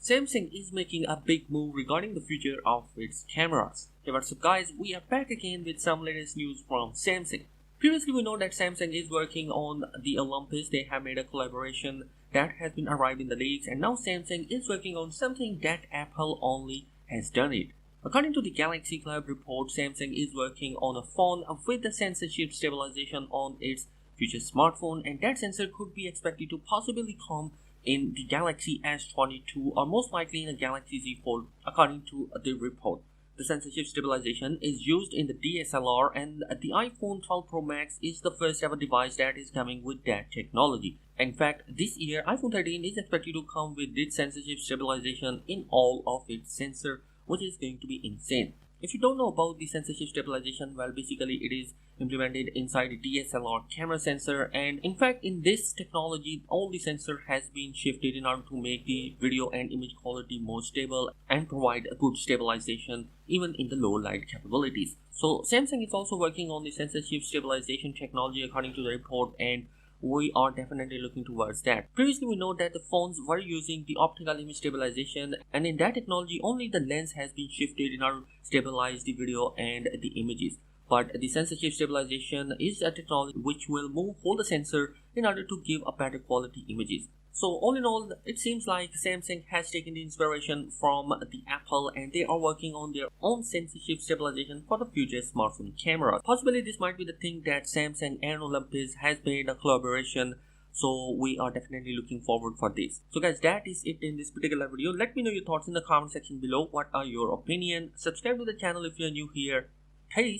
Samsung is making a big move regarding the future of its cameras. Hey, what's up guys, we are back again with some latest news from Samsung. Previously we know that Samsung is working on the Olympus. They have made a collaboration that has been arrived in the leaks, and now Samsung is working on something that Apple only has done it. According to the Galaxy Club report, Samsung is working on a phone with the sensor chip stabilization on its future smartphone, and that sensor could be expected to possibly come in the Galaxy S22 or most likely in a Galaxy Z Fold, according to the report. The sensor chip stabilization is used in the DSLR, and the iPhone 12 Pro Max is the first ever device that is coming with that technology. In fact, this year iPhone 13 is expected to come with this sensor chip stabilization in all of its sensor, which is going to be insane. If you don't know about the sensor chip stabilization, well, basically it is implemented inside the DSLR camera sensor, and in fact in this technology all the sensor has been shifted in order to make the video and image quality more stable and provide a good stabilization even in the low light capabilities. So Samsung is also working on the sensor chip stabilization technology according to the report, and we are definitely looking towards that. Previously we know that the phones were using the optical image stabilization, and in that technology only the lens has been shifted in order to stabilize the video and the images. But the sensor chip stabilization is a technology which will hold the sensor in order to give a better quality images. So all in all, it seems like Samsung has taken the inspiration from the Apple, and they are working on their own sensor chip stabilization for the future smartphone cameras. Possibly this might be the thing that Samsung and Olympus has made a collaboration. So we are definitely looking forward for this. So guys, that is it in this particular video. Let me know your thoughts in the comment section below. What are your opinion? Subscribe to the channel if you are new here. Peace.